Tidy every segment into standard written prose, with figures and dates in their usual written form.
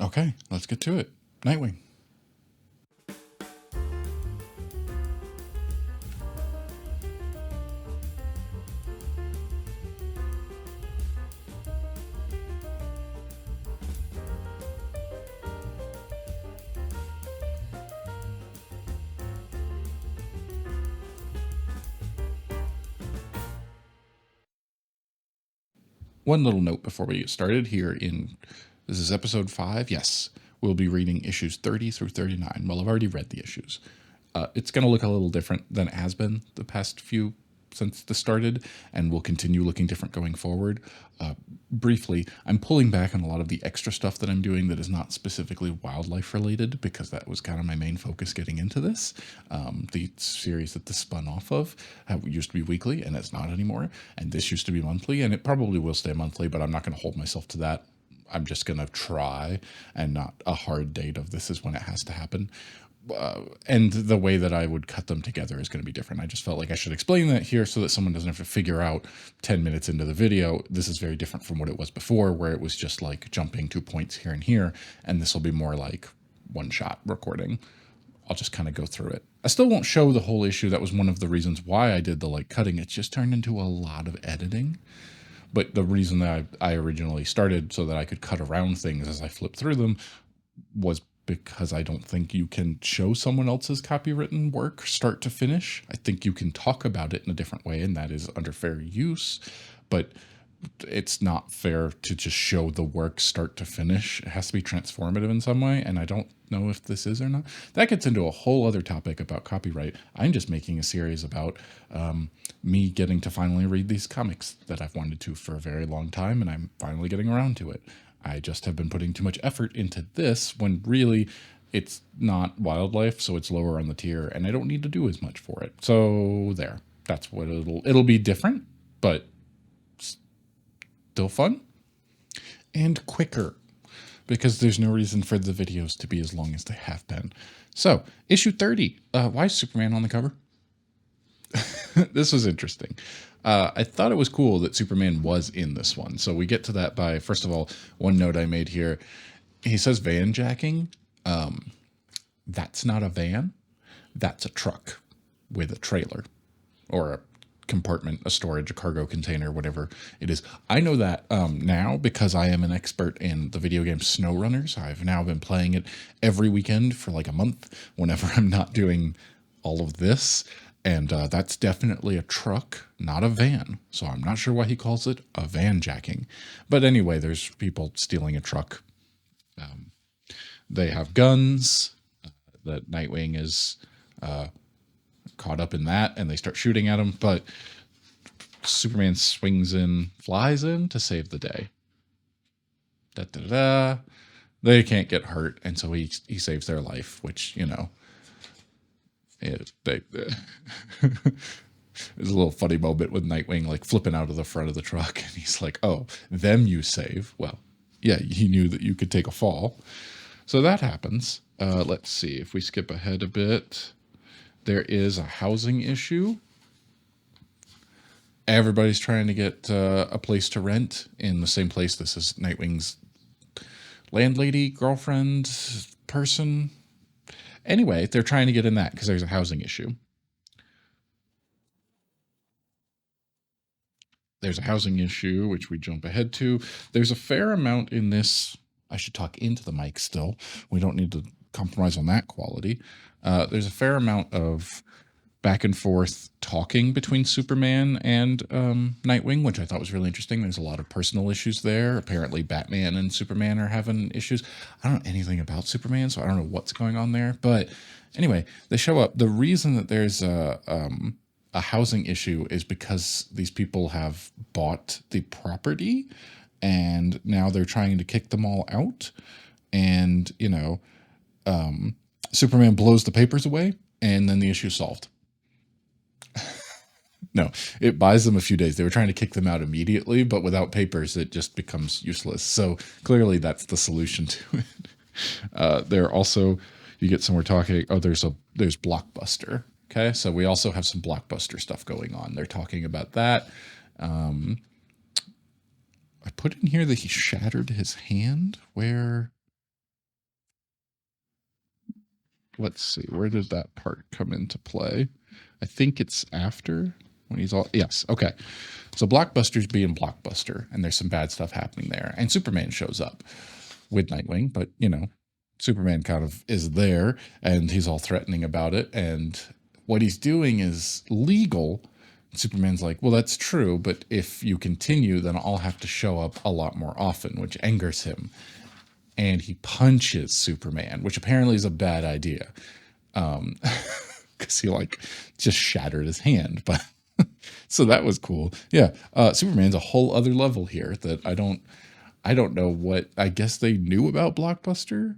Okay, let's get to it. Nightwing. One little note before we get started here this is episode 5. Yes, we'll be reading issues 30 through 39. Well, I've already read the issues. It's going to look a little different than it has been the past few since this started, and will continue looking different going forward. Briefly, I'm pulling back on a lot of the extra stuff that I'm doing that is not specifically wildlife related, because that was kind of my main focus getting into this. The series that this spun off of used to be weekly, and it's not anymore. And this used to be monthly, and it probably will stay monthly, but I'm not going to hold myself to that. I'm just going to try, and not a hard date of this is when it has to happen. And the way that I would cut them together is going to be different. I just felt like I should explain that here so that someone doesn't have to figure out 10 minutes into the video. This is very different from what it was before, where it was just like jumping to points here and here. And this will be more like one shot recording. I'll just kind of go through it. I still won't show the whole issue. That was one of the reasons why I did the like cutting. It's just turned into a lot of editing. But the reason that I originally started so that I could cut around things as I flip through them was because I don't think you can show someone else's copywritten work start to finish. I think you can talk about it in a different way, and that is under fair use, but it's not fair to just show the work start to finish. It has to be transformative in some way, and I don't know if this is or not. That gets into a whole other topic about copyright. I'm just making a series about me getting to finally read these comics that I've wanted to for a very long time, and I'm finally getting around to it. I just have been putting too much effort into this when really it's not wildlife, so it's lower on the tier, and I don't need to do as much for it. So there, that's what it'll be different, but still fun and quicker, because there's no reason for the videos to be as long as they have been. So issue 30. Why is Superman on the cover? This was interesting. I thought it was cool that Superman was in this one. So we get to that by, first of all, one note I made here. He says van jacking. That's not a van. That's a truck with a trailer or a compartment, a storage, a cargo container, whatever it is. I know that now because I am an expert in the video game SnowRunners. I've now been playing it every weekend for like a month whenever I'm not doing all of this. And that's definitely a truck, not a van. So I'm not sure why he calls it a van jacking. But anyway, there's people stealing a truck. They have guns. That Nightwing is caught up in that, and they start shooting at him. But Superman flies in to save the day. Da, da, da. They can't get hurt, and so he saves their life, which, you know, there's a little funny moment with Nightwing like flipping out of the front of the truck, and he's like, "Oh, them you save." Well, yeah, he knew that you could take a fall. So that happens. Let's see if we skip ahead a bit. There is a housing issue. Everybody's trying to get a place to rent in the same place. This is Nightwing's landlady, girlfriend, person. Anyway, they're trying to get in that because there's a housing issue. There's a housing issue, which we jump ahead to. There's a fair amount in this. I should talk into the mic still. We don't need to compromise on that quality. There's a fair amount of back and forth talking between Superman and Nightwing, which I thought was really interesting. There's a lot of personal issues there. Apparently Batman and Superman are having issues. I don't know anything about Superman, so I don't know what's going on there. But anyway, they show up. The reason that there's a housing issue is because these people have bought the property, and now they're trying to kick them all out. And, you know, Superman blows the papers away, and then the issue's solved. No, it buys them a few days. They were trying to kick them out immediately, but without papers, it just becomes useless. So clearly that's the solution to it. There also, you get somewhere talking, oh, there's Blockbuster. Okay, so we also have some Blockbuster stuff going on. They're talking about that. I put in here that he shattered his hand. Where let's see, where did that part come into play? I think it's after when he's all, yes, okay. So Blockbuster's being Blockbuster, and there's some bad stuff happening there. And Superman shows up with Nightwing, but Superman kind of is there, and he's all threatening about it. And what he's doing is legal. Superman's like, well, that's true, but if you continue, then I'll have to show up a lot more often, which angers him. And he punches Superman, which apparently is a bad idea. Because he just shattered his hand. But so that was cool. Yeah. Superman's a whole other level here that I don't know what, I guess they knew about Blockbuster.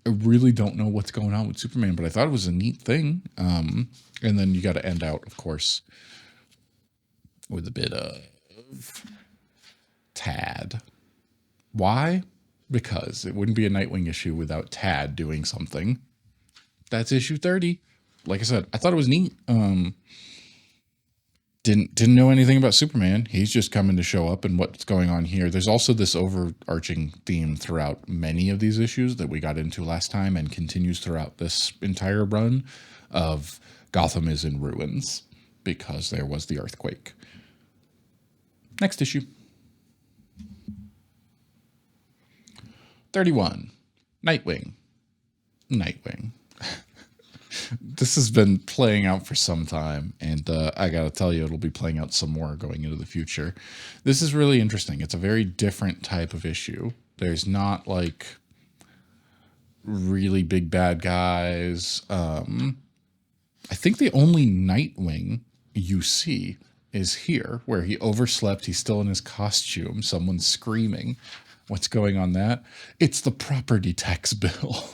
I really don't know what's going on with Superman, but I thought it was a neat thing. And then you got to end out, of course, with a bit of Tad. Why? Because it wouldn't be a Nightwing issue without Tad doing something. That's issue 30. Like I said, I thought it was neat. Didn't know anything about Superman. He's just coming to show up and what's going on here. There's also this overarching theme throughout many of these issues that we got into last time and continues throughout this entire run of Gotham is in ruins because there was the earthquake. Next issue. 31. Nightwing. This has been playing out for some time, and I gotta tell you, it'll be playing out some more going into the future. This is really interesting. It's a very different type of issue. There's not really big bad guys. I think the only Nightwing you see is here, where he overslept. He's still in his costume. Someone's screaming. What's going on that? It's the property tax bill.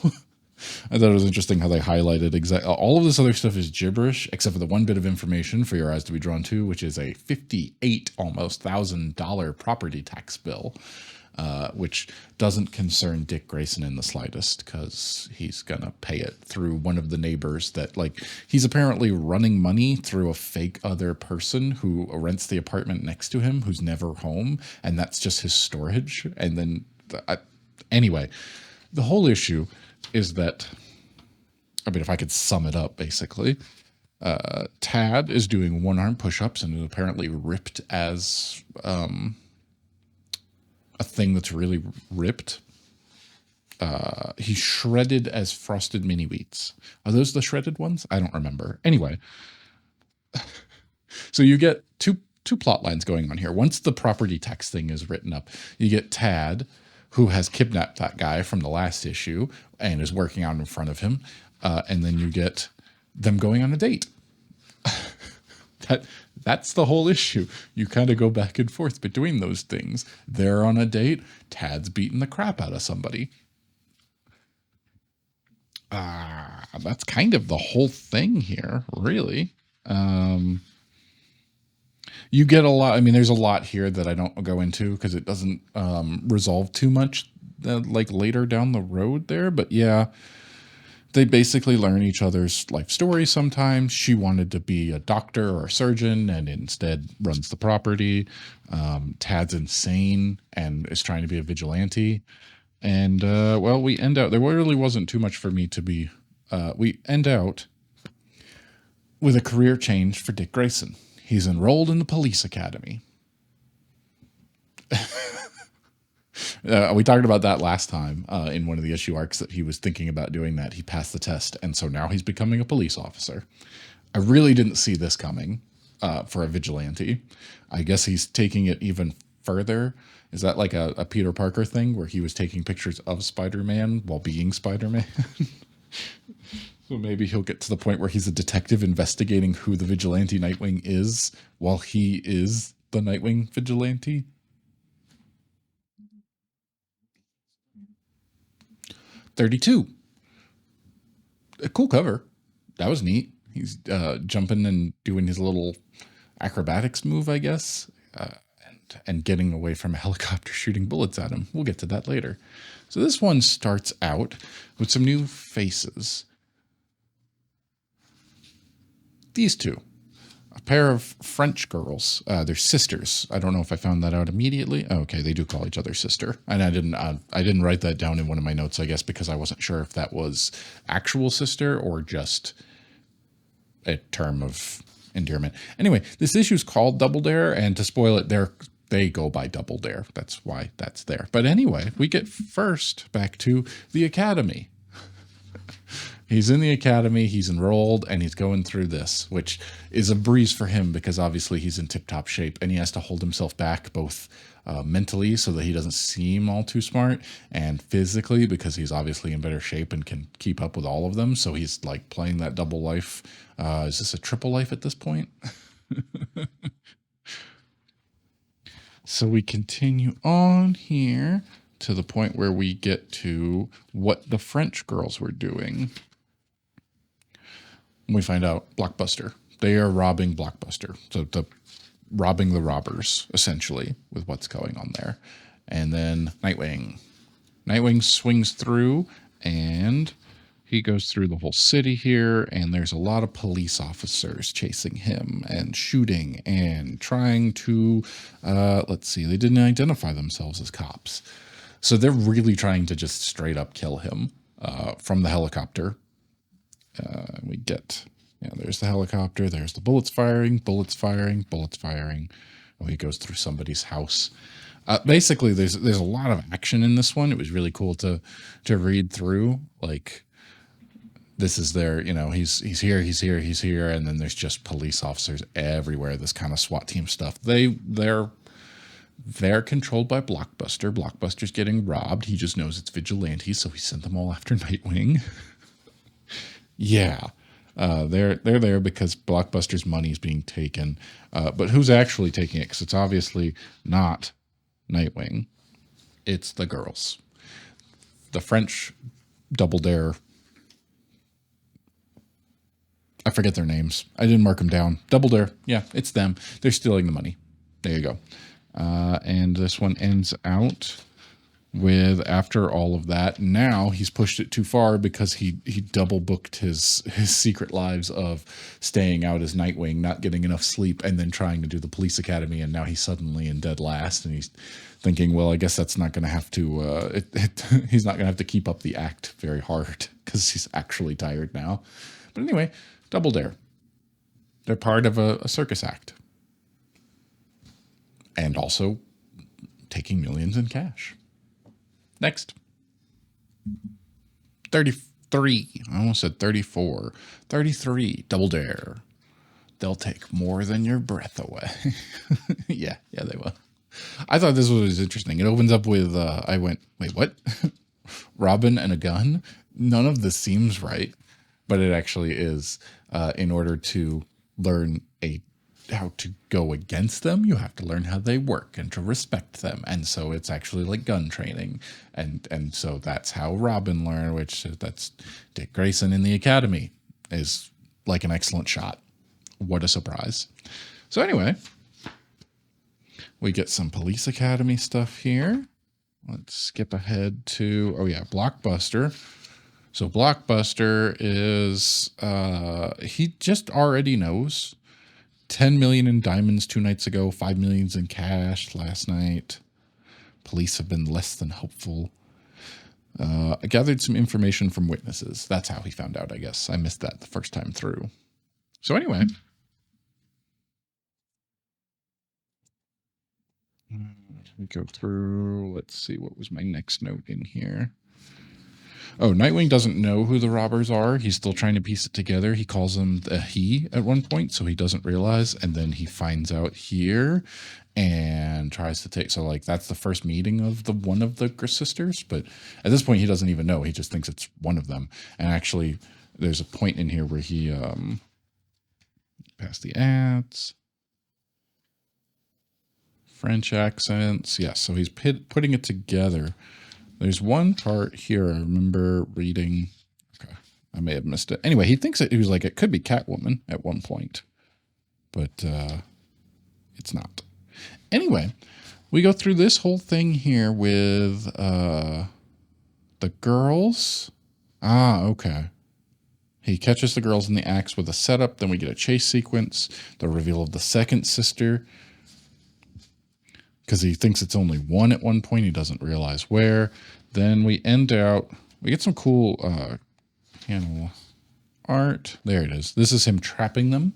I thought it was interesting how they highlighted exactly all of this other stuff is gibberish, except for the one bit of information for your eyes to be drawn to, which is a almost $58,000 property tax bill, which doesn't concern Dick Grayson in the slightest because he's gonna pay it through one of the neighbors that he's apparently running money through a fake other person who rents the apartment next to him who's never home, and that's just his storage. And then anyway, the whole issue is that, if I could sum it up, basically, Tad is doing one-arm push-ups and is apparently ripped as a thing that's really ripped. He's shredded as frosted mini wheats. Are those the shredded ones? I don't remember. Anyway, so you get two plot lines going on here. Once the property tax thing is written up, you get Tad, who has kidnapped that guy from the last issue and is working out in front of him. And then you get them going on a date. That's the whole issue. You kind of go back and forth between those things. They're on a date. Tad's beating the crap out of somebody. That's kind of the whole thing here, really. You get a lot. There's a lot here that I don't go into because it doesn't resolve too much later down the road there. But yeah, they basically learn each other's life stories sometimes. She wanted to be a doctor or a surgeon and instead runs the property. Tad's insane and is trying to be a vigilante. And, we end out, there really wasn't too much for me to be, we end out with a career change for Dick Grayson. He's enrolled in the police academy. We talked about that last time in one of the issue arcs that he was thinking about doing that. He passed the test, and so now he's becoming a police officer. I really didn't see this coming for a vigilante. I guess he's taking it even further. Is that like a Peter Parker thing where he was taking pictures of Spider-Man while being Spider-Man? So maybe he'll get to the point where he's a detective investigating who the vigilante Nightwing is while he is the Nightwing vigilante. $32. A cool cover. That was neat. He's jumping and doing his little acrobatics move, I guess, and getting away from a helicopter shooting bullets at him. We'll get to that later. So this one starts out with some new faces. These two. a pair of French girls. They're sisters. I don't know if I found that out immediately. Oh, okay, they do call each other sister, and I didn't write that down in one of my notes. I guess because I wasn't sure if that was actual sister or just a term of endearment. Anyway, this issue is called Double Dare, and to spoil it, they go by Double Dare. That's why that's there. But anyway, we get first back to the academy. He's in the academy, he's enrolled, and he's going through this, which is a breeze for him because obviously he's in tip-top shape, and he has to hold himself back both mentally so that he doesn't seem all too smart, and physically because he's obviously in better shape and can keep up with all of them. So he's like playing that double life. Is this a triple life at this point? So we continue on here to the point where we get to what the French girls were doing. We find out Blockbuster. They are robbing Blockbuster. So robbing the robbers, essentially, with what's going on there. And then Nightwing. Nightwing swings through, and he goes through the whole city here, and there's a lot of police officers chasing him and shooting and trying to, let's see, they didn't identify themselves as cops. So they're really trying to just straight up kill him from the helicopter. We get, there's the helicopter, there's the bullets firing, bullets firing, bullets firing. Oh, he goes through somebody's house. Basically, there's a lot of action in this one. It was really cool to read through. Like, this is their, he's here, and then there's just police officers everywhere. This kind of SWAT team stuff. They're controlled by Blockbuster. Blockbuster's getting robbed. He just knows it's vigilantes, so he sent them all after Nightwing. Yeah, they're there because Blockbuster's money is being taken. But who's actually taking it? Because it's obviously not Nightwing. It's the girls. The French Double Dare. I forget their names. I didn't mark them down. Double Dare. Yeah, it's them. They're stealing the money. There you go. And this one ends out with, after all of that, now he's pushed it too far because he double booked his secret lives of staying out as Nightwing, not getting enough sleep, and then trying to do the police academy, and now he's suddenly in dead last, and he's thinking, well, I guess that's not going to have to, he's not going to have to keep up the act very hard because he's actually tired now. But anyway, Double Dare. They're part of a circus act. And also taking millions in cash. Next. 33. I almost said 34. 33. Double Dare. They'll take more than your breath away. yeah, they will. I thought this was interesting. It opens up with, I went, wait, what? Robin and a gun? None of this seems right. But it actually is. In order to learn how to go against them, you have to learn how they work and to respect them. And so it's actually like gun training. And so that's how Robin learned, which that's Dick Grayson in the academy is like an excellent shot. What a surprise. So anyway, we get some police academy stuff here. Let's skip ahead to, Blockbuster. So Blockbuster is, he just already knows 10 million in diamonds 2 nights ago, 5 million in cash last night. Police have been less than helpful. I gathered some information from witnesses. That's how he found out, I guess. I missed that the first time through. So anyway. We go through, let's see, what was my next note in here? Oh, Nightwing doesn't know who the robbers are. He's still trying to piece it together. He calls them he at one point, so he doesn't realize. And then he finds out here and tries to take. So, like, that's the first meeting of one of the sisters. But at this point, he doesn't even know. He just thinks it's one of them. And actually, there's a point in here where he past the ads. French accents. Yeah, so he's putting it together. There's one part here I remember reading. Okay, I may have missed it. Anyway, he thinks he was like, it could be Catwoman at one point, but it's not. Anyway, we go through this whole thing here with the girls. Okay. He catches the girls in the axe with a setup. Then we get a chase sequence, the reveal of the second sister, because he thinks it's only one at one point. He doesn't realize where. Then we end out. We get some cool panel art. There it is. This is him trapping them.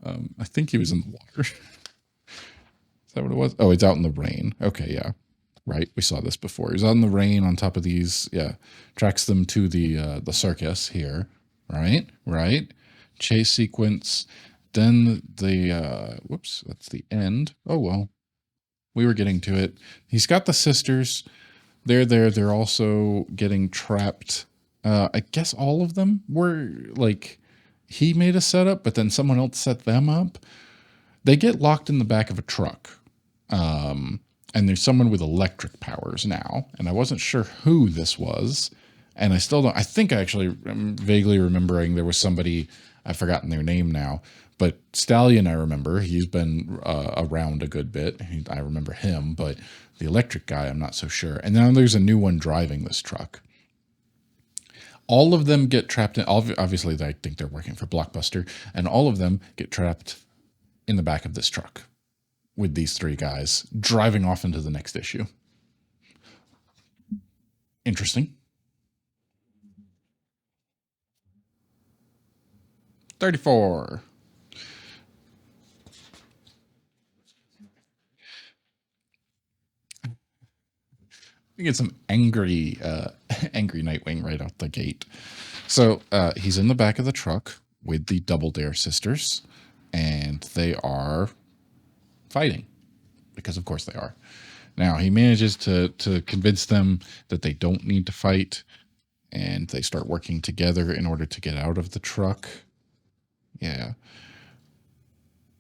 I think he was in the water. Is that what it was? Oh, he's out in the rain. Okay, yeah. Right. We saw this before. He's out in the rain on top of these. Yeah. Tracks them to the circus here. Right. Right. Chase sequence. Then the whoops, that's the end. Oh well. We were getting to it. He's got the sisters. They're there. They're also getting trapped. I guess all of them were like he made a setup, but then someone else set them up. They get locked in the back of a truck. And there's someone with electric powers now. And I wasn't sure who this was. And I still don't. I think I actually am vaguely remembering there was somebody, I've forgotten their name now. But Stallion, I remember. He's been around a good bit. I remember him. But the electric guy, I'm not so sure. And now there's a new one driving this truck. All of them get trapped in. Obviously, I think they're working for Blockbuster. And all of them get trapped in the back of this truck with these three guys driving off into the next issue. Interesting. 34. We get some angry Nightwing right out the gate. So he's in the back of the truck with the Double Dare sisters, and they are fighting, because of course they are. Now he manages to convince them that they don't need to fight, and they start working together in order to get out of the truck. Yeah.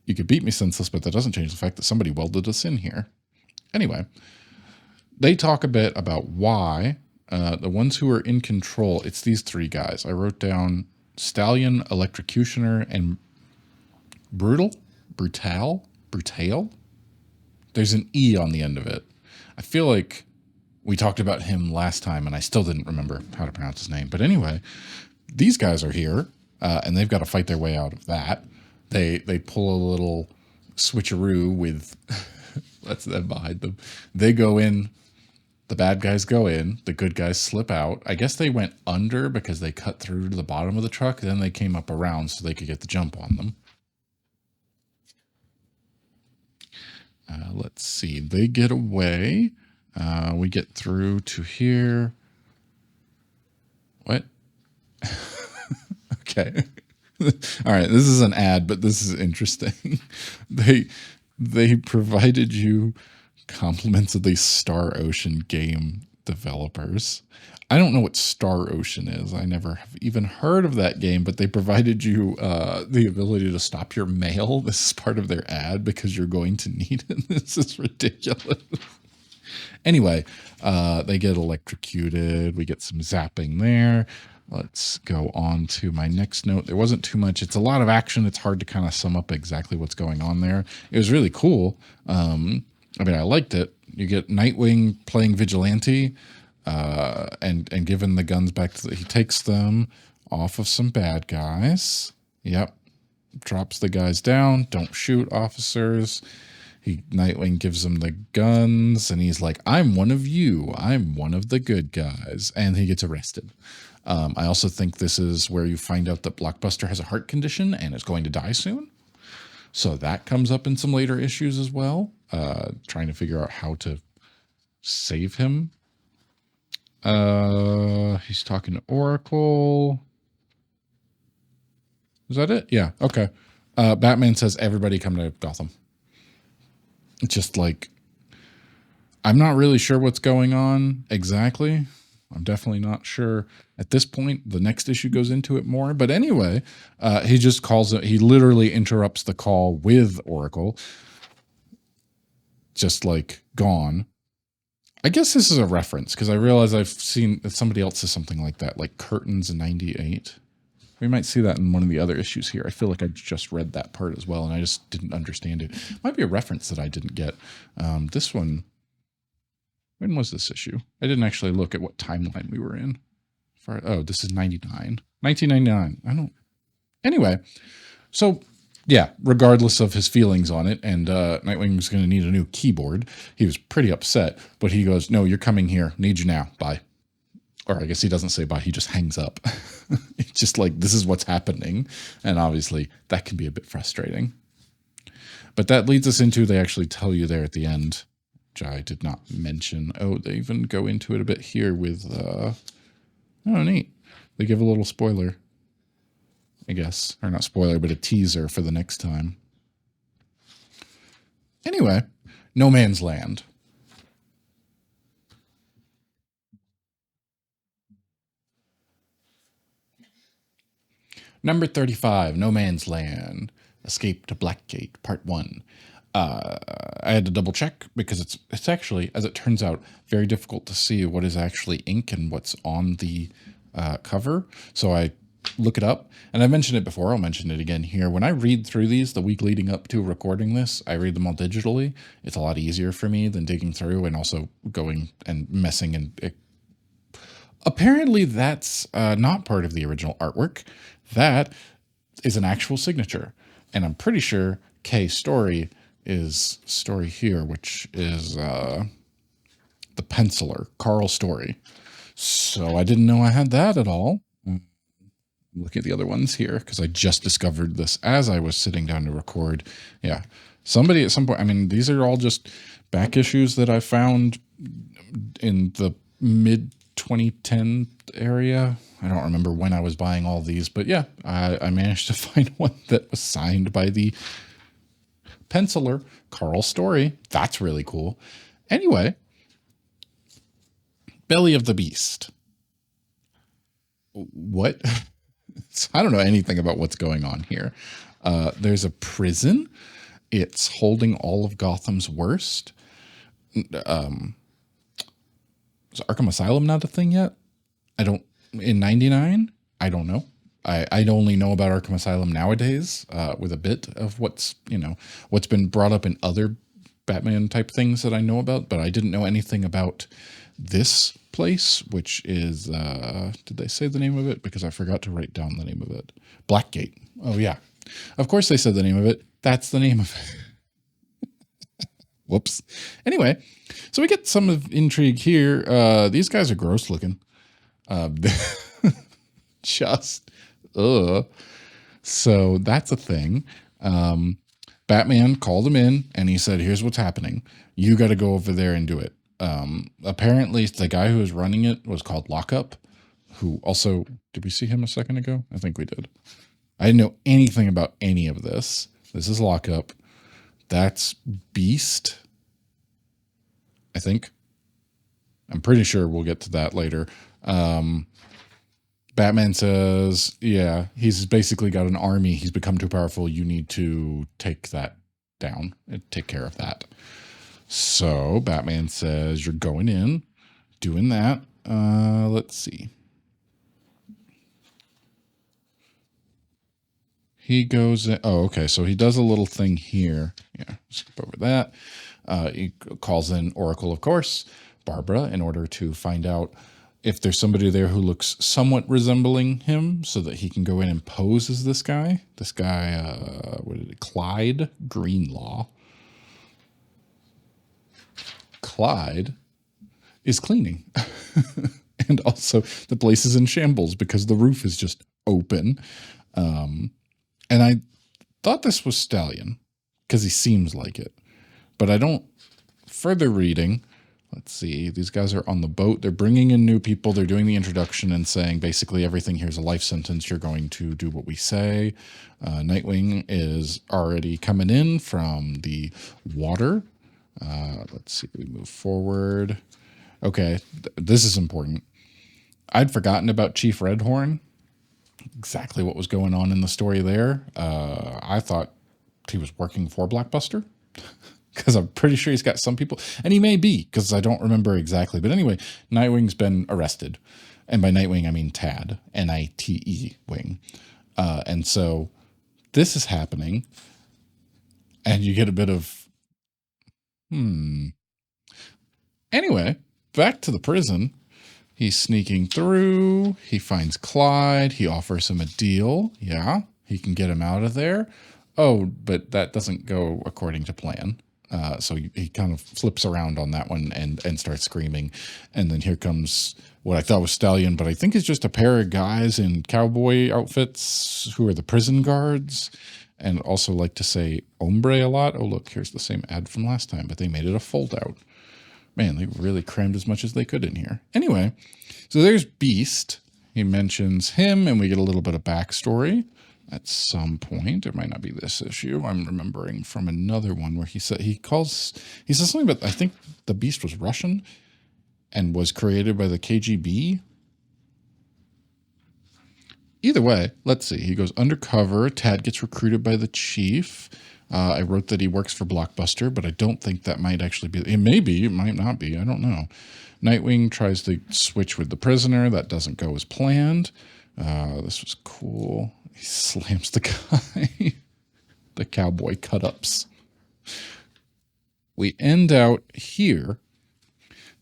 You could beat me senseless, but that doesn't change the fact that somebody welded us in here. Anyway, they talk a bit about why the ones who are in control, it's these three guys. I wrote down Stallion, Electrocutioner, and Brutal. There's an E on the end of it. I feel like we talked about him last time, and I still didn't remember how to pronounce his name. But anyway, these guys are here, and they've got to fight their way out of that. They pull a little switcheroo with that's them behind them. They go in. The bad guys go in. The good guys slip out. I guess they went under because they cut through to the bottom of the truck. Then they came up around so they could get the jump on them. Let's see. They get away. We get through to here. What? Okay. All right. This is an ad, but this is interesting. They provided you compliments of the Star Ocean game developers. I don't know what Star Ocean is. I never have even heard of that game, but they provided you the ability to stop your mail. This is part of their ad because you're going to need it. This is ridiculous. Anyway, they get electrocuted. We get some zapping there. Let's go on to my next note. There wasn't too much. It's a lot of action. It's hard to kind of sum up exactly what's going on there. It was really cool. I mean, I liked it. You get Nightwing playing vigilante, and giving the guns back to he takes them off of some bad guys. Yep. Drops the guys down. Don't shoot, officers. Nightwing gives them the guns, and he's like, I'm one of you. I'm one of the good guys. And he gets arrested. I also think this is where you find out that Blockbuster has a heart condition and is going to die soon. So that comes up in some later issues as well. Trying to figure out how to save him. He's talking to Oracle. Is that it? Yeah. Okay. Batman says, everybody come to Gotham. It's just like, I'm not really sure what's going on exactly. I'm definitely not sure at this point. The next issue goes into it more. But anyway, he just calls it, he literally interrupts the call with Oracle. Just like gone. I guess this is a reference because I realize I've seen that somebody else says something like that, like Curtains 98. We might see that in one of the other issues here. I feel like I just read that part as well, and I just didn't understand it. Might be a reference that I didn't get. This one, when was this issue? I didn't actually look at what timeline we were in. Oh, this is 1999. I don't. Anyway, so yeah, regardless of his feelings on it, and Nightwing's going to need a new keyboard. He was pretty upset, but he goes, "No, you're coming here. Need you now. Bye." Or I guess he doesn't say bye. He just hangs up. It's just like, this is what's happening, and obviously that can be a bit frustrating. But that leads us into, they actually tell you there at the end, which I did not mention. Oh, they even go into it a bit here with, oh, neat. They give a little spoiler, I guess. Or not spoiler, but a teaser for the next time. Anyway, No Man's Land. Number 35, No Man's Land. Escape to Blackgate, Part 1. I had to double check because it's actually, as it turns out, very difficult to see what is actually ink and what's on the cover. So I look it up, and I've mentioned it before. I'll mention it again here. When I read through these the week leading up to recording this, I read them all digitally. It's a lot easier for me than digging through and also going and messing. And apparently that's not part of the original artwork. That is an actual signature, and I'm pretty sure K Story is Story here, which is the penciler, Carl Story. So I didn't know I had that at all. Look at the other ones here, because I just discovered this as I was sitting down to record. Yeah, somebody at some point, I mean, these are all just back issues that I found in the mid 2010 area. I don't remember when I was buying all these, but yeah, I managed to find one that was signed by the penciler, Carl Story. That's really cool. Anyway, Belly of the Beast. What? I don't know anything about what's going on here. There's a prison. It's holding all of Gotham's worst. Is Arkham Asylum not a thing yet? In 99? I don't know. I only know about Arkham Asylum nowadays, with a bit of what's been brought up in other Batman type things that I know about, but I didn't know anything about this place, which is, did they say the name of it? Because I forgot to write down the name of it. Blackgate. Oh yeah. Of course they said the name of it. That's the name of it. Whoops. Anyway, so we get some of intrigue here. These guys are gross looking. Just, so that's a thing. Batman called him in and he said, "Here's what's happening. You got to go over there and do it." Apparently the guy who was running it was called Lockup, who also, did we see him a second ago? I think we did. I didn't know anything about any of this. This is Lockup. That's Beast, I think. I'm pretty sure we'll get to that later. Batman says, yeah, he's basically got an army. He's become too powerful. You need to take that down and take care of that. So Batman says, you're going in, doing that. Let's see. He goes in, oh, okay. So he does a little thing here. Yeah, skip over that. He calls in Oracle, of course, Barbara, in order to find out if there's somebody there who looks somewhat resembling him so that he can go in and pose as this guy. This guy, Clyde Greenlaw. Clyde is cleaning. And also the place is in shambles because the roof is just open. And I thought this was Stallion because he seems like it. But I don't, further reading, let's see, these guys are on the boat. They're bringing in new people. They're doing the introduction and saying basically everything here's a life sentence. You're going to do what we say. Nightwing is already coming in from the water. Let's see, we move forward. Okay, this is important. I'd forgotten about Chief Redhorn, exactly what was going on in the story there. I thought he was working for Blockbuster because I'm pretty sure he's got some people, and he may be because I don't remember exactly. But anyway, Nightwing's been arrested, and by Nightwing I mean Tad, Nite wing, and so this is happening, and you get a bit of Anyway, back to the prison. He's sneaking through. He finds Clyde. He offers him a deal. Yeah, he can get him out of there. Oh, but that doesn't go according to plan. So he kind of flips around on that one and starts screaming. And then here comes what I thought was Stallion, but I think it's just a pair of guys in cowboy outfits who are the prison guards and also like to say hombre a lot. Oh, look, here's the same ad from last time, but they made it a fold out. Man, they really crammed as much as they could in here. Anyway, so there's Beast. He mentions him, and we get a little bit of backstory at some point. It might not be this issue. I'm remembering from another one where he says something about, I think the Beast was Russian and was created by the KGB. Either way, let's see. He goes undercover. Tad gets recruited by the chief. I wrote that he works for Blockbuster, but I don't think that might actually be. It may be. It might not be. I don't know. Nightwing tries to switch with the prisoner. That doesn't go as planned. This was cool. He slams the guy. The cowboy cut-ups. We end out here.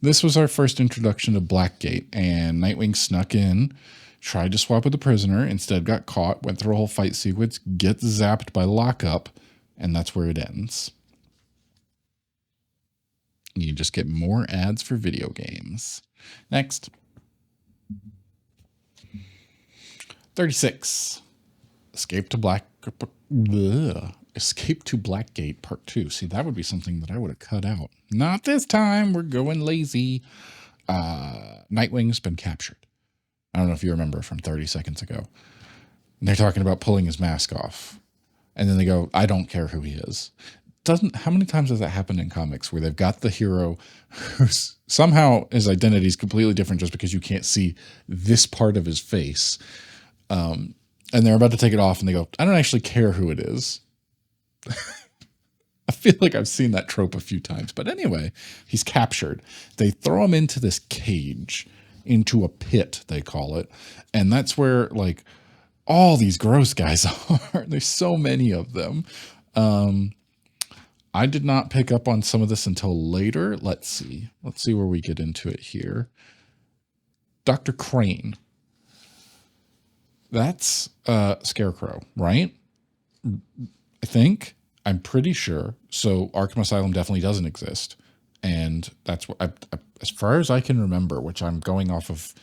This was our first introduction to Blackgate, and Nightwing snuck in, tried to swap with the prisoner, instead got caught, went through a whole fight sequence, gets zapped by Lockup, and that's where it ends. You just get more ads for video games. Next. 36. Escape to Blackgate Part 2. See, that would be something that I would have cut out. Not this time. We're going lazy. Nightwing's been captured. I don't know if you remember from 30 seconds ago. They're talking about pulling his mask off. And then they go, I don't care who he is. How many times has that happened in comics where they've got the hero who's somehow his identity is completely different just because you can't see this part of his face. And they're about to take it off and they go, I don't actually care who it is. I feel like I've seen that trope a few times. But anyway, he's captured. They throw him into this cage, into a pit, they call it. And that's where, like, all these gross guys are. There's so many of them. I did not pick up on some of this until later. Let's see where we get into it here. Dr. Crane. That's Scarecrow, right? I think. I'm pretty sure. So Arkham Asylum definitely doesn't exist. And that's what, as far as I can remember, which I'm going off of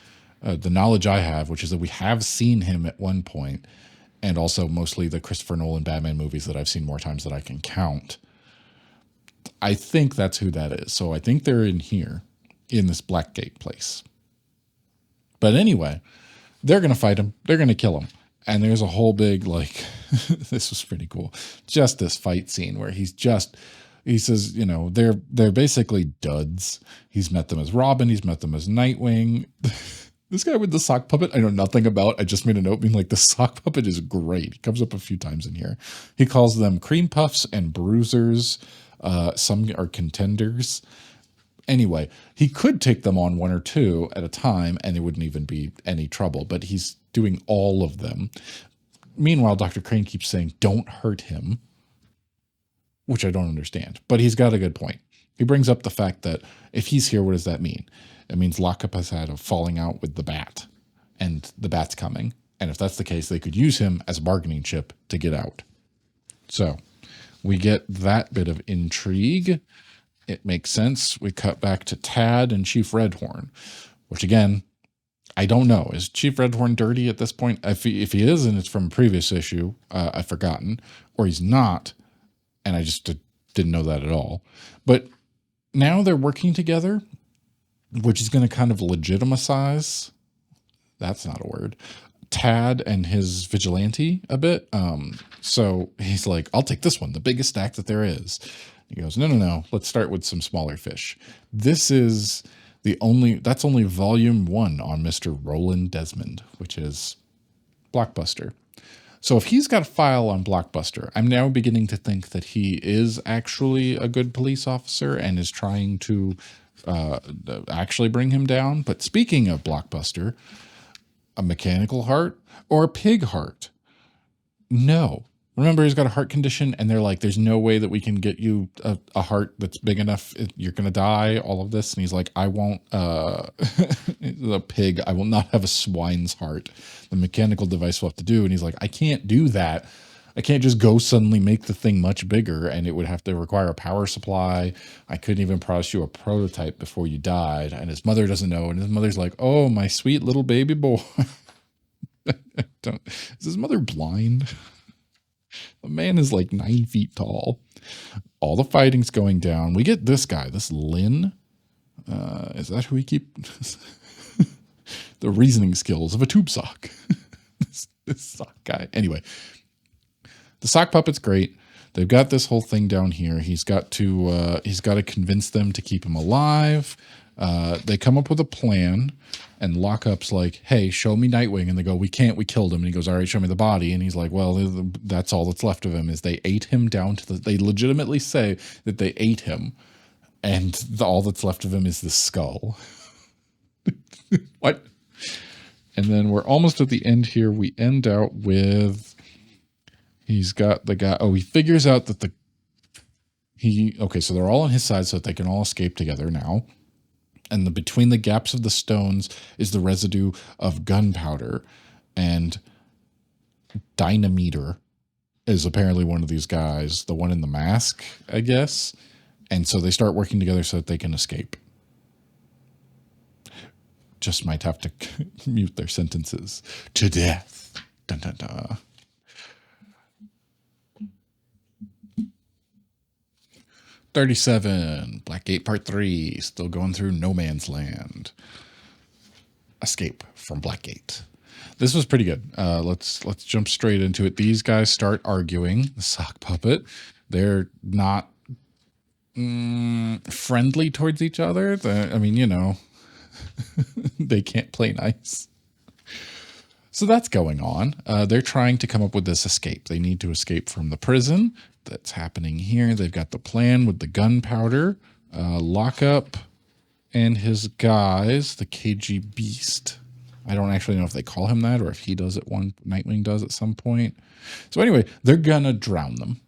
the knowledge I have, which is that we have seen him at one point, and also mostly the Christopher Nolan Batman movies that I've seen more times than I can count. I think that's who that is. So I think they're in here, in this Blackgate place. But anyway, they're going to fight him. They're going to kill him. And there's a whole big, like, this was pretty cool. Just this fight scene where he says, you know, they're basically duds. He's met them as Robin. He's met them as Nightwing. This guy with the sock puppet, I know nothing about. I just made a note being like, the sock puppet is great. He comes up a few times in here. He calls them cream puffs and bruisers. Some are contenders. Anyway, he could take them on one or two at a time and it wouldn't even be any trouble, but he's doing all of them. Meanwhile, Dr. Crane keeps saying, don't hurt him, which I don't understand, but he's got a good point. He brings up the fact that if he's here, what does that mean? It means Lockup has had a falling out with the Bat, and the Bat's coming. And if that's the case, they could use him as a bargaining chip to get out. So we get that bit of intrigue. It makes sense. We cut back to Tad and Chief Redhorn, which again, I don't know. Is Chief Redhorn dirty at this point? If he is, and it's from a previous issue, I've forgotten, or he's not, and I just didn't know that at all. But now they're working together, which is going to kind of legitimize, that's not a word, Tad and his vigilante a bit. So he's like, I'll take this one, the biggest stack that there is. He goes, no, let's start with some smaller fish. This is that's only volume 1 on Mr. Roland Desmond, which is Blockbuster. So if he's got a file on Blockbuster, I'm now beginning to think that he is actually a good police officer and is trying to actually bring him down. But speaking of Blockbuster, a mechanical heart or a pig heart? No. Remember, he's got a heart condition, and they're like, there's no way that we can get you a heart that's big enough. You're going to die, all of this. And he's like, I won't. the pig, I will not have a swine's heart. The mechanical device will have to do. And he's like, I can't do that. I can't just go suddenly make the thing much bigger, and it would have to require a power supply. I couldn't even promise you a prototype before you died. And his mother doesn't know. And his mother's like, oh, my sweet little baby boy. Is his mother blind? The man is like 9 feet tall. All the fighting's going down. We get this guy, this Lin. Is that who we keep? The reasoning skills of a tube sock. this sock guy. Anyway, the sock puppet's great. They've got this whole thing down here. He's got to convince them to keep him alive. They come up with a plan, and Lockup's like, hey, show me Nightwing. And they go, we can't, we killed him. And he goes, all right, show me the body. And he's like, well, that's all that's left of him is they ate him down to they legitimately say that they ate him. And all that's left of him is the skull. What? And then we're almost at the end here. We end out with, he's got the guy, he figures out that okay, so they're all on his side so that they can all escape together now. And between the gaps of the stones is the residue of gunpowder. And Dynameter is apparently one of these guys, the one in the mask, I guess. And so they start working together so that they can escape. Just might have to mute their sentences. To death. Dun, dun, dun. $37. Blackgate Part 3. Still going through no man's land. Escape from Blackgate. This was pretty good. Let's jump straight into it. These guys start arguing. The sock puppet. They're not friendly towards each other. I mean, you know, they can't play nice. So that's going on. They're trying to come up with this escape. They need to escape from the prison. That's happening here. They've got the plan with the gunpowder. Lockup and his guys, the KG Beast. I don't actually know if they call him that or if he does it Nightwing does at some point. So anyway, they're gonna drown them.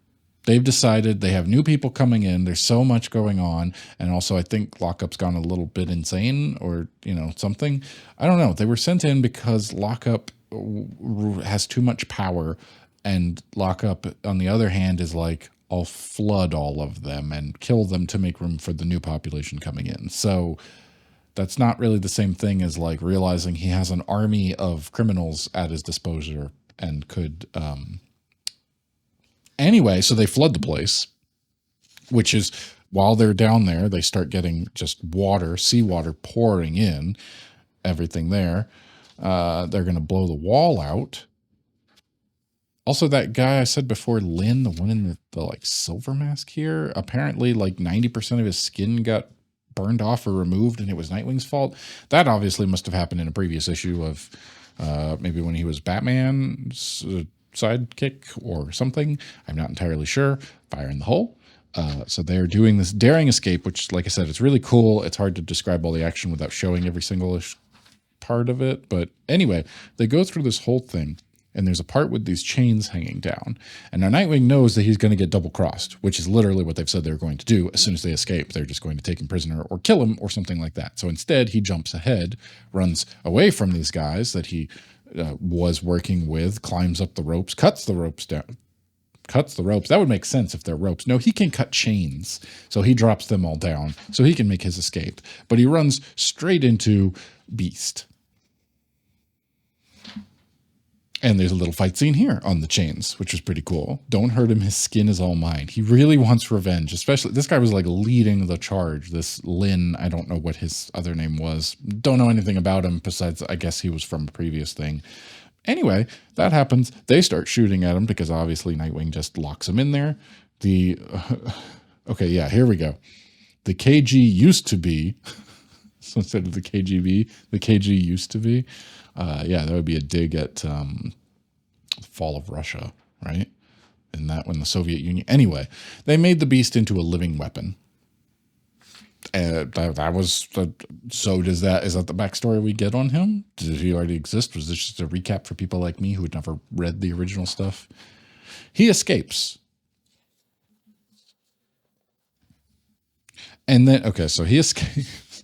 They've decided they have new people coming in. There's so much going on. And also I think Lockup's gone a little bit insane or, you know, something. I don't know. They were sent in because Lockup has too much power. And Lockup, on the other hand, is like, I'll flood all of them and kill them to make room for the new population coming in. So that's not really the same thing as like realizing he has an army of criminals at his disposal and could... Anyway, so they flood the place, which is while they're down there, they start getting just water, seawater pouring in, everything there. They're going to blow the wall out. Also, that guy I said before, Lynn, the one in the like silver mask here, apparently like 90% of his skin got burned off or removed and it was Nightwing's fault. That obviously must have happened in a previous issue of maybe when he was Batman's sidekick or something. I'm not entirely sure. Fire in the hole. So they're doing this daring escape, which, like I said, it's really cool. It's hard to describe all the action without showing every single part of it. But anyway, they go through this whole thing, and there's a part with these chains hanging down. And now Nightwing knows that he's going to get double-crossed, which is literally what they've said they're going to do. As soon as they escape, they're just going to take him prisoner or kill him or something like that. So instead, he jumps ahead, runs away from these guys that he was working with, climbs up the ropes, cuts the ropes down. Cuts the ropes. That would make sense if they're ropes. No, he can cut chains. So he drops them all down so he can make his escape. But he runs straight into Beast. And there's a little fight scene here on the chains, which was pretty cool. Don't hurt him. His skin is all mine. He really wants revenge, especially this guy was like leading the charge. This Lin, I don't know what his other name was. Don't know anything about him besides I guess he was from a previous thing. Anyway, that happens. They start shooting at him because obviously Nightwing just locks him in there. Okay, yeah, here we go. The KG used to be, so instead of the KGB, the KG used to be. Yeah, that would be a dig at the fall of Russia, right? And that when the Soviet Union. Anyway, they made the Beast into a living weapon. That was so. Is that the backstory we get on him? Did he already exist? Was this just a recap for people like me who had never read the original stuff? He escapes, and then okay, so he escapes.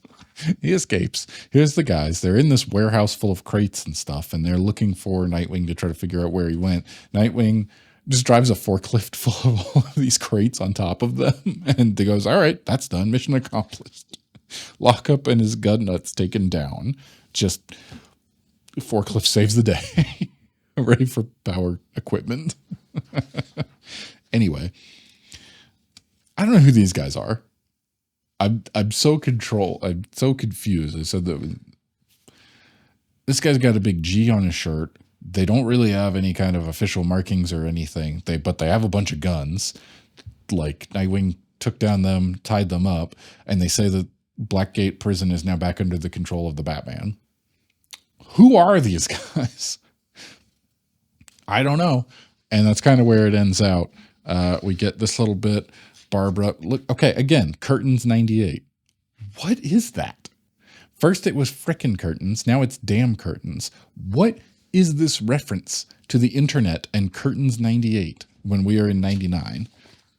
He escapes. Here's the guys. They're in this warehouse full of crates and stuff, and they're looking for Nightwing to try to figure out where he went. Nightwing just drives a forklift full of all of these crates on top of them, and he goes, all right, that's done. Mission accomplished. Lockup and his gun nuts taken down. Just forklift saves the day. Ready for power equipment. Anyway, I don't know who these guys are. I'm so confused. I said that this guy's got a big G on his shirt. They don't really have any kind of official markings or anything. But they have a bunch of guns. Like Nightwing took down them, tied them up, and they say that Blackgate Prison is now back under the control of the Batman. Who are these guys? I don't know. And that's kind of where it ends out. We get this little bit. Barbara, look, okay, again, Curtains 98. What is that? First it was frickin' curtains, now it's damn curtains. What is this reference to the internet and Curtains 98 when we are in 99?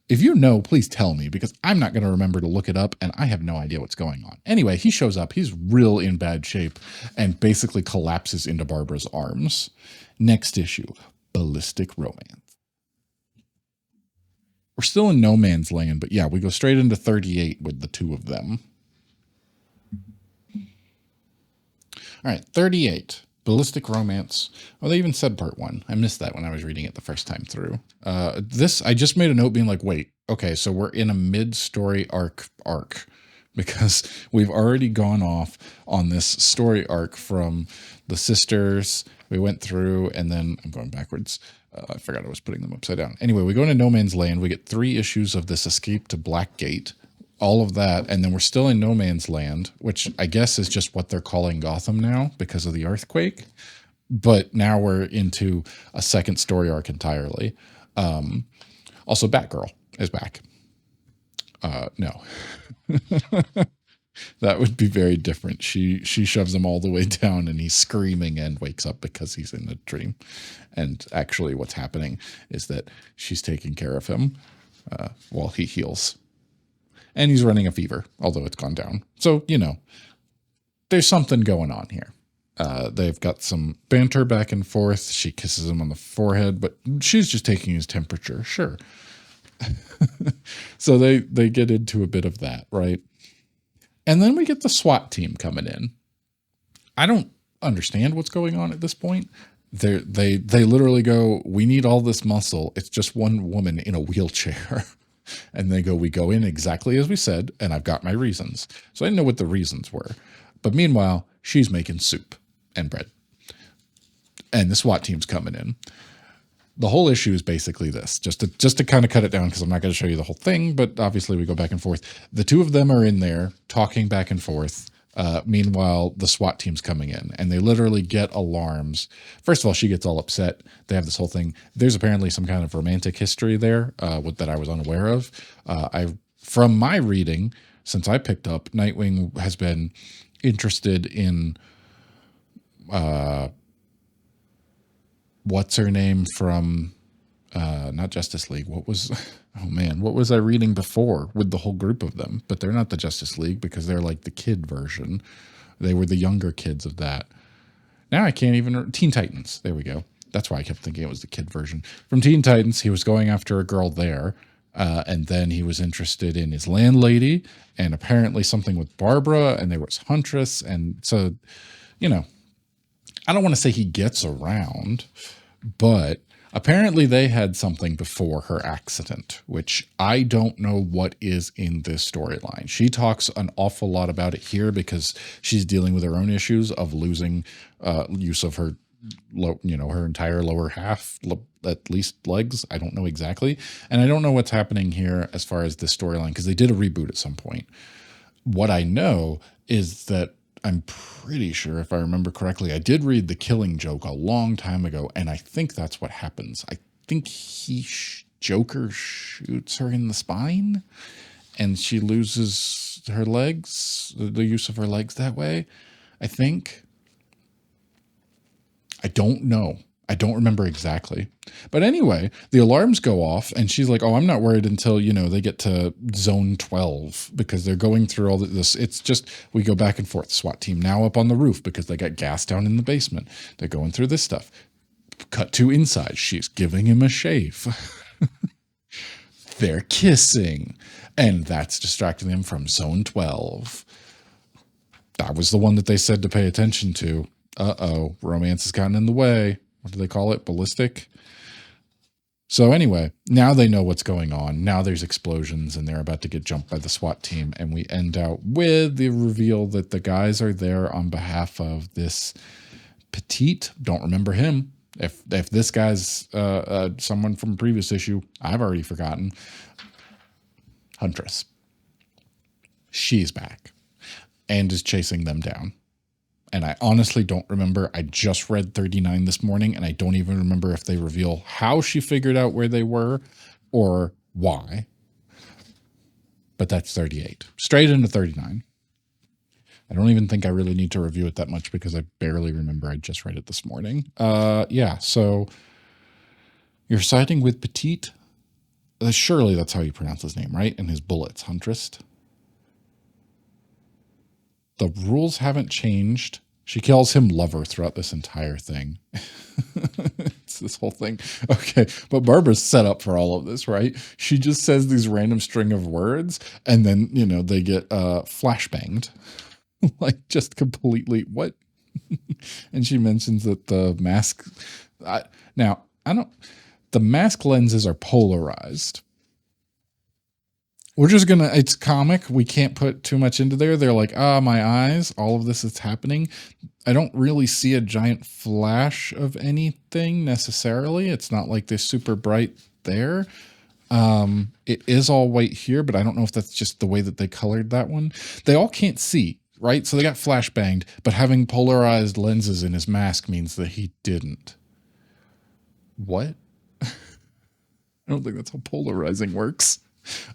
If you know, please tell me, because I'm not going to remember to look it up, and I have no idea what's going on. Anyway, he shows up, he's real in bad shape, and basically collapses into Barbara's arms. Next issue, Ballistic Romance. We're still in no man's land, but yeah, we go straight into 38 with the two of them. All right, 38, Ballistic Romance. Oh, they even said part 1. I missed that when I was reading it the first time through. I just made a note being like, wait, okay, so we're in a mid-story arc, because we've already gone off on this story arc from the sisters. We went through, and then I'm going backwards. I forgot I was putting them upside down. Anyway, we go into No Man's Land. We get 3 issues of this escape to Blackgate, all of that, and then we're still in No Man's Land, which I guess is just what they're calling Gotham now because of the earthquake. But now we're into a second story arc entirely. Also, Batgirl is back. No. That would be very different. She shoves him all the way down and he's screaming and wakes up because he's in a dream. And actually what's happening is that she's taking care of him while he heals. And he's running a fever, although it's gone down. So, you know, there's something going on here. They've got some banter back and forth. She kisses him on the forehead, but she's just taking his temperature. Sure. So they get into a bit of that, right? And then we get the SWAT team coming in. I don't understand what's going on at this point. They literally go, we need all this muscle. It's just one woman in a wheelchair. And they go, we go in exactly as we said, and I've got my reasons. So I didn't know what the reasons were. But meanwhile, she's making soup and bread. And the SWAT team's coming in. The whole issue is basically this, just to kind of cut it down, because I'm not going to show you the whole thing, but obviously we go back and forth. The two of them are in there talking back and forth. Meanwhile, the SWAT team's coming in, and they literally get alarms. First of all, she gets all upset. They have this whole thing. There's apparently some kind of romantic history there that I was unaware of. From my reading, since I picked up, Nightwing has been interested in what's her name from not Justice League. What was I reading before with the whole group of them? But they're not the Justice League because they're like the kid version. They were the younger kids of that. Now I can't even... Teen Titans. There we go. That's why I kept thinking it was the kid version. From Teen Titans, he was going after a girl there. And then he was interested in his landlady and apparently something with Barbara, and there was Huntress. And so, you know, I don't want to say he gets around, but apparently they had something before her accident, which I don't know what is in this storyline. She talks an awful lot about it here because she's dealing with her own issues of losing use of her, her entire lower half, at least legs. I don't know exactly. And I don't know what's happening here as far as this storyline, because they did a reboot at some point. What I know is that I'm pretty sure, if I remember correctly, I did read The Killing Joke a long time ago, and I think that's what happens. I think Joker shoots her in the spine, and she loses her legs, the use of her legs that way, I think. I don't know. I don't remember exactly. But anyway, the alarms go off and she's like, oh, I'm not worried until, they get to zone 12 because they're going through all this. It's just, we go back and forth. SWAT team now up on the roof because they got gas down in the basement. They're going through this stuff. Cut to inside. She's giving him a shave. They're kissing. And that's distracting them from zone 12. That was the one that they said to pay attention to. Uh-oh, romance has gotten in the way. What do they call it? Ballistic? So anyway, now they know what's going on. Now there's explosions and they're about to get jumped by the SWAT team. And we end out with the reveal that the guys are there on behalf of this Petite. Don't remember him. If this guy's someone from a previous issue, I've already forgotten. Huntress. She's back and is chasing them down. And I honestly don't remember. I just read 39 this morning, and I don't even remember if they reveal how she figured out where they were or why. But that's 38. Straight into 39. I don't even think I really need to review it that much because I barely remember. I just read it this morning. Yeah, so you're siding with Petite. Surely that's how you pronounce his name, right? And his bullets, Huntress. The rules haven't changed. She calls him lover throughout this entire thing. It's this whole thing. Okay, but Barbara's set up for all of this, right? She just says these random string of words, and then, they get flashbanged. Like, just completely, what? And she mentions that the mask... the mask lenses are polarized. We're just gonna, it's comic. We can't put too much into there. They're like, my eyes, all of this is happening. I don't really see a giant flash of anything necessarily. It's not like they're super bright there. It is all white here, but I don't know if that's just the way that they colored that one. They all can't see, right? So they got flashbanged, but having polarized lenses in his mask means that he didn't. What? I don't think that's how polarizing works.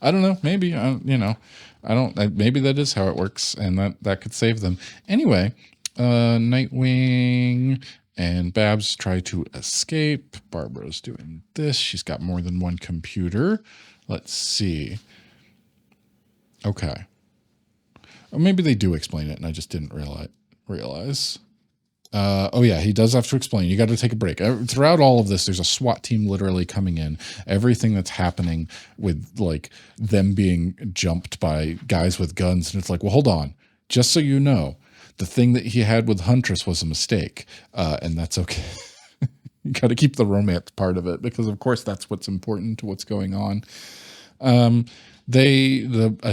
I don't know. Maybe, maybe that is how it works, and that could save them. Anyway, Nightwing and Babs try to escape. Barbara's doing this. She's got more than one computer. Let's see. Okay. Or maybe they do explain it, and I just didn't realize. Oh yeah, he does have to explain. You got to take a break. Throughout all of this, there's a SWAT team literally coming in. Everything that's happening with like them being jumped by guys with guns. And it's like, well, hold on. Just so you know, the thing that he had with Huntress was a mistake. And that's okay. You got to keep the romance part of it because of course that's what's important to what's going on. I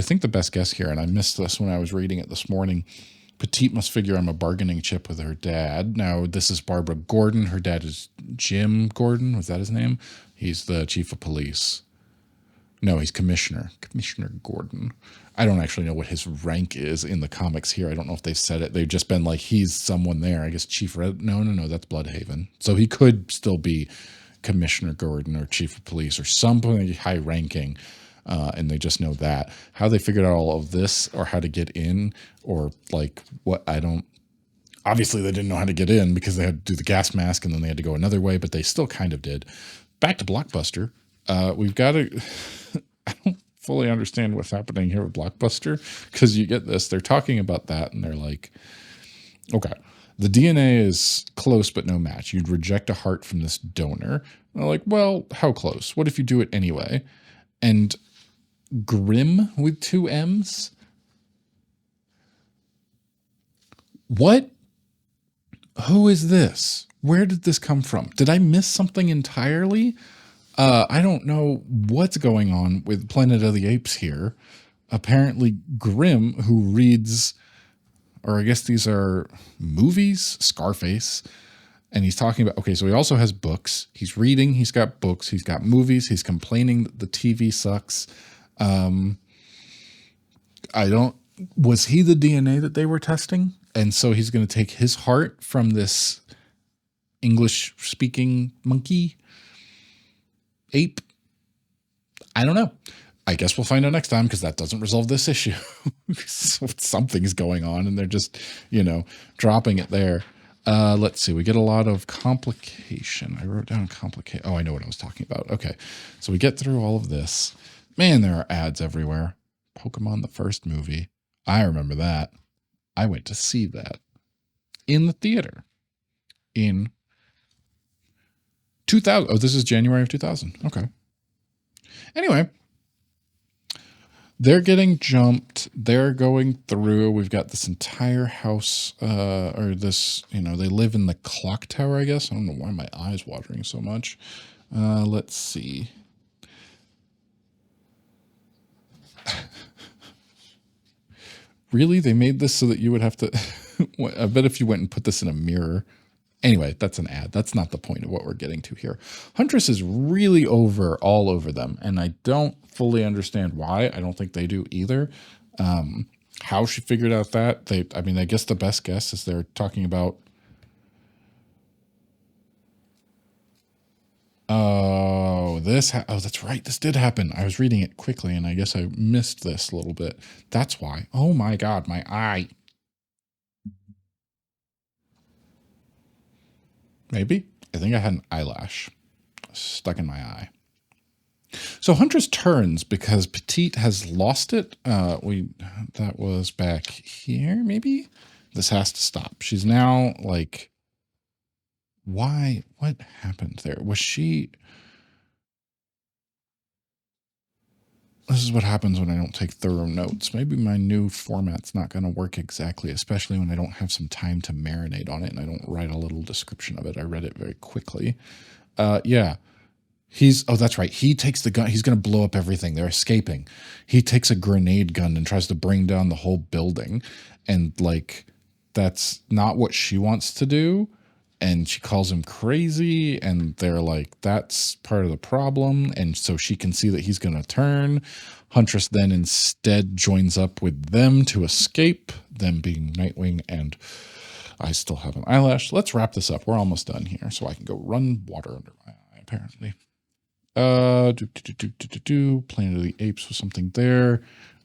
think the best guess here, and I missed this when I was reading it this morning, Petite must figure I'm a bargaining chip with her dad. Now, this is Barbara Gordon. Her dad is Jim Gordon. Was that his name? He's the chief of police. No, he's commissioner. Commissioner Gordon. I don't actually know what his rank is in the comics here. I don't know if they've said it. They've just been like, he's someone there. I guess Chief Red. No, that's Bloodhaven. So he could still be Commissioner Gordon or chief of police or something high ranking. And they just know that. How they figured out all of this or how to get in or like what, obviously they didn't know how to get in because they had to do the gas mask and then they had to go another way, but they still kind of did. Back to Blockbuster. We've got to, I don't fully understand what's happening here with Blockbuster because you get this, they're talking about that and they're like, okay, the DNA is close but no match. You'd reject a heart from this donor. And they're like, well, how close? What if you do it anyway? And Grim with 2 M's? What? Who is this? Where did this come from? Did I miss something entirely? I don't know what's going on with Planet of the Apes here. Apparently Grim, who reads, or I guess these are movies, Scarface, and he's talking about, okay, so he also has books. He's reading, he's got books, he's got movies, he's complaining that the TV sucks. Was he the DNA that they were testing? And so he's going to take his heart from this English speaking monkey ape. I don't know. I guess we'll find out next time because that doesn't resolve this issue. So something's going on and they're just, dropping it there. Let's see. We get a lot of complication. I wrote down complicate. Oh, I know what I was talking about. Okay. So we get through all of this. Man, there are ads everywhere. Pokemon, the first movie. I remember that. I went to see that in the theater in 2000. Oh, this is January of 2000. Okay. Anyway, they're getting jumped. They're going through. We've got this entire house, or this, they live in the clock tower, I guess. I don't know why my eye's watering so much. Let's see. Really? They made this so that you would have to... I bet if you went and put this in a mirror... Anyway, that's an ad. That's not the point of what we're getting to here. Huntress is really all over them, and I don't fully understand why. I don't think they do either. How she figured out that, I guess the best guess is they're talking about... Oh, that's right. This did happen. I was reading it quickly, and I guess I missed this a little bit. That's why. Oh my God, my eye. Maybe. I think I had an eyelash stuck in my eye. So Huntress turns because Petite has lost it. That was back here, maybe? This has to stop. She's now like... Why? What happened there? Was she... This is what happens when I don't take thorough notes. Maybe my new format's not going to work exactly, especially when I don't have some time to marinate on it and I don't write a little description of it. I read it very quickly. Yeah. That's right. He takes the gun. He's going to blow up everything. They're escaping. He takes a grenade gun and tries to bring down the whole building. And that's not what she wants to do. And she calls him crazy, and they're like, that's part of the problem. And so she can see that he's going to turn. Huntress then instead joins up with them to escape, them being Nightwing, and I still have an eyelash. Let's wrap this up. We're almost done here, so I can go run water under my eye, apparently. Planet of the Apes was something there.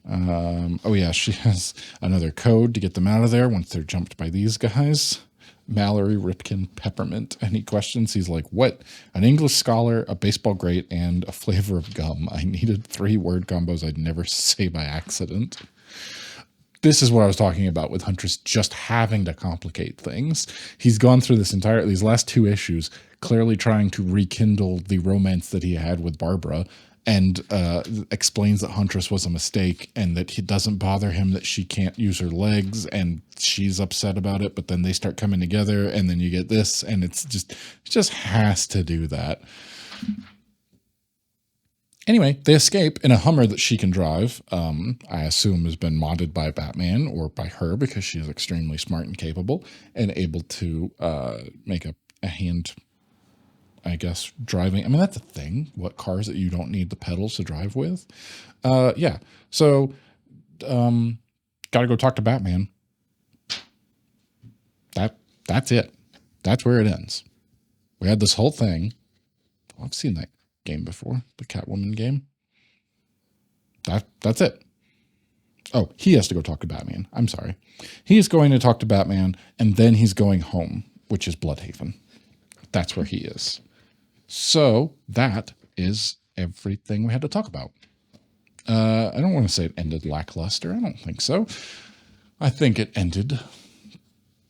Oh yeah, she has another code to get them out of there once they're jumped by these guys. Mallory, Ripken, Peppermint. Any questions? He's like, what? An English scholar, a baseball great, and a flavor of gum. I needed 3 word combos I'd never say by accident. This is what I was talking about with Huntress just having to complicate things. He's gone through these last 2 issues, clearly trying to rekindle the romance that he had with Barbara, and explains that Huntress was a mistake and that it doesn't bother him that she can't use her legs, and she's upset about it, but then they start coming together, and then you get this, and it just has to do that. Anyway, they escape in a Hummer that she can drive. I assume has been modded by Batman or by her because she is extremely smart and capable and able to make a hand, I guess, driving. I mean, that's a thing. What cars that you don't need the pedals to drive with? Yeah. So, gotta go talk to Batman. That's it. That's where it ends. We had this whole thing. Oh, I've seen that game before, the Catwoman game. That's it. Oh, he has to go talk to Batman. I'm sorry. He's going to talk to Batman, and then he's going home, which is Bloodhaven. That's where he is. So that is everything we had to talk about. I don't want to say it ended lackluster. I don't think so. I think it ended.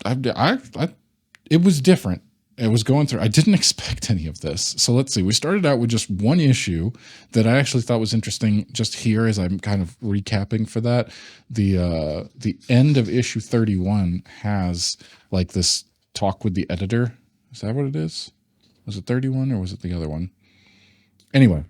It was different. It was going through. I didn't expect any of this. So let's see. We started out with just one issue that I actually thought was interesting. Just here, as I'm kind of recapping for that, the end of issue 31 has like this talk with the editor. Is that what it is? Was it 31 or was it the other one? Anyway,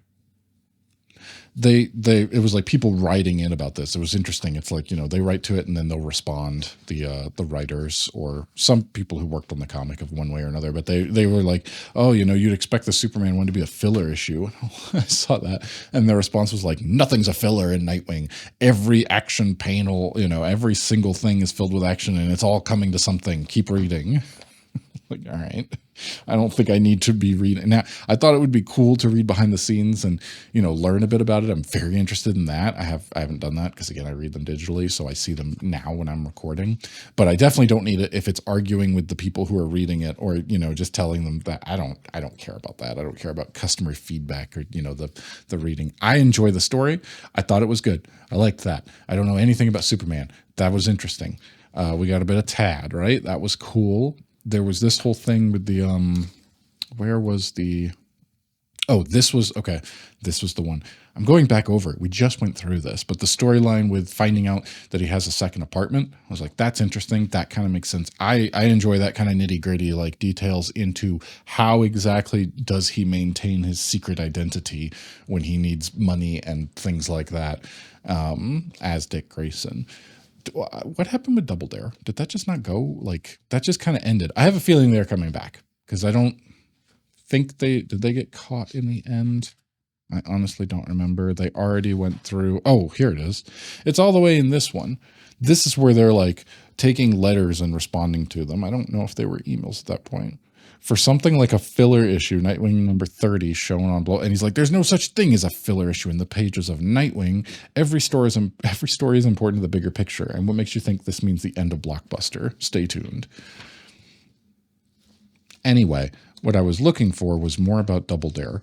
it was like people writing in about this. It was interesting. It's like, they write to it and then they'll respond, the writers or some people who worked on the comic of one way or another. But they were like, oh, you'd expect the Superman one to be a filler issue. I saw that. And the response was like, nothing's a filler in Nightwing. Every action panel, every single thing is filled with action and it's all coming to something. Keep reading. Like, all right, I don't think I need to be reading now. I thought it would be cool to read behind the scenes and, learn a bit about it. I'm very interested in that. I haven't done that because, again, I read them digitally, so I see them now when I'm recording. But I definitely don't need it if it's arguing with the people who are reading it, or just telling them that I don't care about that. I don't care about customer feedback, or the reading. I enjoy the story. I thought it was good. I liked that. I don't know anything about Superman. That was interesting. We got a bit of Tad, right? That was cool. There was this whole thing with the where was the this was okay. This was the one. I'm going back over it. We just went through this, but the storyline with finding out that he has a second apartment, I was like, that's interesting. That kind of makes sense. I enjoy that kind of nitty gritty, like details into how exactly does he maintain his secret identity when he needs money and things like that, as Dick Grayson. What happened with Double Dare? Did that just not go? Like, that just kind of ended. I have a feeling they're coming back, because I don't think did they get caught in the end? I honestly don't remember. They already went through. Oh, here it is. It's all the way in this one. This is where they're like taking letters and responding to them. I don't know if they were emails at that point. For something like a filler issue, Nightwing number 30 shown on below, and he's like, there's no such thing as a filler issue in the pages of Nightwing. Every story is important to the bigger picture. And what makes you think this means the end of Blockbuster? Stay tuned. Anyway, what I was looking for was more about Double Dare.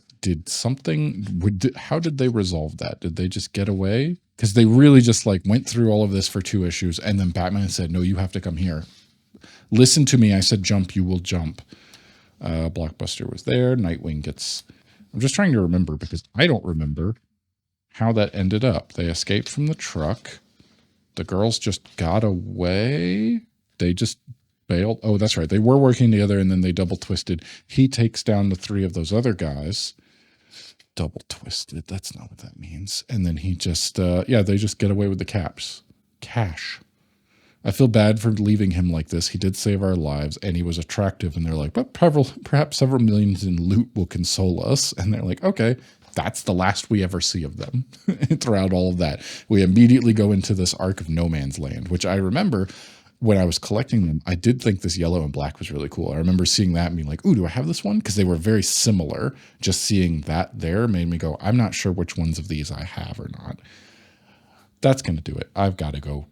How did they resolve that? Did they just get away? Because they really just like went through all of this for 2 issues, and then Batman said, no, you have to come here. Listen to me. I said, jump, you will jump. Blockbuster was there. Nightwing gets... I'm just trying to remember, because I don't remember how that ended up. They escaped from the truck. The girls just got away. They just bailed. Oh, that's right. They were working together, and then they double twisted. He takes down the 3 of those other guys. Double twisted. That's not what that means. And then he just, they just get away with the cash. I feel bad for leaving him like this. He did save our lives, and he was attractive. And they're like, but perhaps several millions in loot will console us. And they're like, okay, that's the last we ever see of them. Throughout all of that, we immediately go into this arc of No Man's Land, which I remember when I was collecting them, I did think this yellow and black was really cool. I remember seeing that and being like, ooh, do I have this one? Because they were very similar. Just seeing that there made me go, I'm not sure which ones of these I have or not. That's going to do it. I've got to go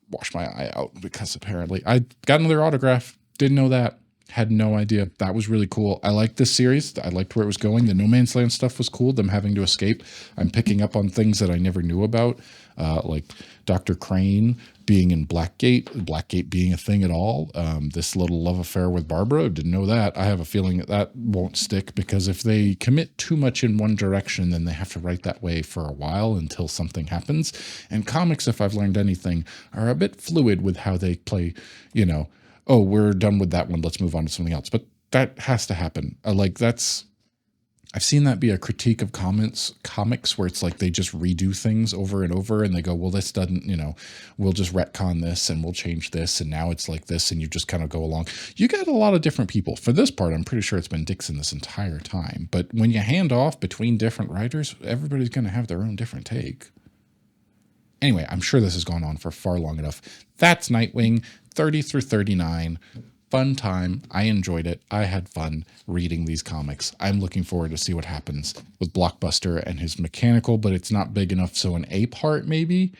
wash my eye out, because apparently I got another autograph. Didn't know that. Had no idea. That was really cool. I liked this series. I liked where it was going. The No Man's Land stuff was cool. Them having to escape. I'm picking up on things that I never knew about, like Dr. Crane being in Blackgate being a thing at all. This little love affair with Barbara, didn't know that. I have a feeling that won't stick, because if they commit too much in one direction, then they have to write that way for a while until something happens. And comics, if I've learned anything, are a bit fluid with how they play, oh, we're done with that one, let's move on to something else. But that has to happen. I've seen that be a critique of comics where it's like they just redo things over and over, and they go, well, this doesn't, we'll just retcon this and we'll change this, and now it's like this, and you just kind of go along. You got a lot of different people. For this part, I'm pretty sure it's been Dixon this entire time. But when you hand off between different writers, everybody's going to have their own different take. Anyway, I'm sure this has gone on for far long enough. That's Nightwing 30 through 39. Fun time. I enjoyed it. I had fun reading these comics. I'm looking forward to see what happens with Blockbuster and his mechanical, but it's not big enough, so an A part maybe.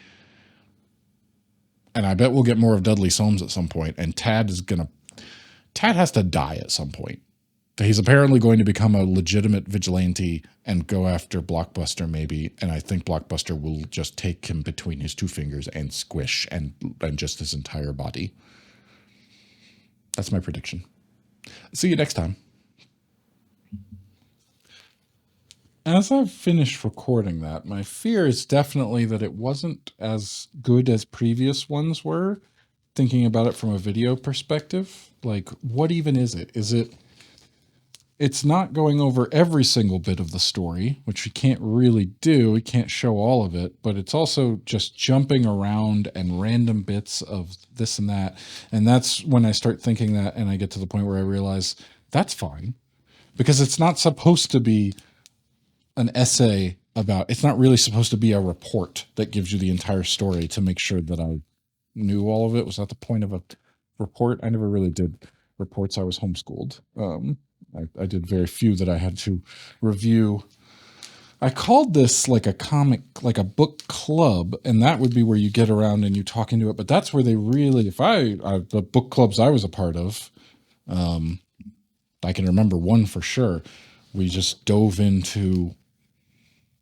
And I bet we'll get more of Dudley Soames at some point, and Tad has to die at some point. He's apparently going to become a legitimate vigilante and go after Blockbuster maybe, and I think Blockbuster will just take him between his 2 fingers and squish and just his entire body. That's my prediction. See you next time. As I've finished recording that, my fear is definitely that it wasn't as good as previous ones were, thinking about it from a video perspective. Like, what even is it? It's not going over every single bit of the story, which we can't really do. We can't show all of it, but it's also just jumping around and random bits of this and that. And that's when I start thinking that, and I get to the point where I realize that's fine, because it's not supposed to be an essay about, it's not really supposed to be a report that gives you the entire story to make sure that I knew all of it. Was that the point of a report? I never really did reports I was homeschooled. I did very few that I had to review. I called this like a comic, like a book club, and that would be where you get around and you talk into it. But that's where they really, the book clubs I was a part of, I can remember one for sure. We just dove into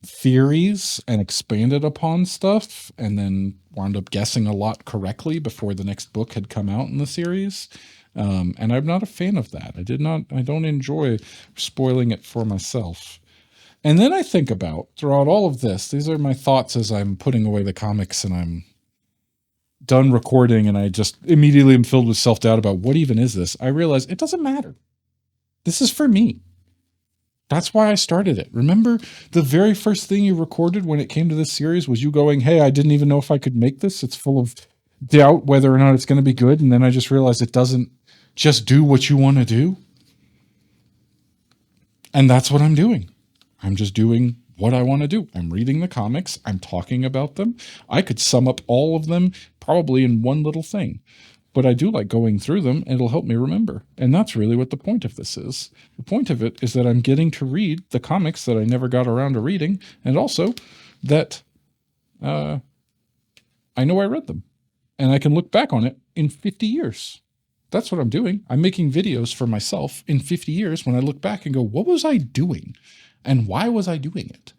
theories and expanded upon stuff, and then wound up guessing a lot correctly before the next book had come out in the series. And I'm not a fan of that. I don't enjoy spoiling it for myself. And then I think about, throughout all of this, these are my thoughts as I'm putting away the comics and I'm done recording, and I just immediately am filled with self-doubt about what even is this. I realize it doesn't matter. This is for me. That's why I started it. Remember, the very first thing you recorded when it came to this series was you going, hey, I didn't even know if I could make this. It's full of doubt whether or not it's going to be good. And then I just realized it doesn't just do what you want to do. And that's what I'm doing. I'm just doing what I want to do. I'm reading the comics. I'm talking about them. I could sum up all of them probably in one little thing. But I do like going through them, and it'll help me remember. And that's really what the point of this is. The point of it is that I'm getting to read the comics that I never got around to reading, and also that I know I read them. And I can look back on it in 50 years. That's what I'm doing. I'm making videos for myself in 50 years when I look back and go, what was I doing? And why was I doing it?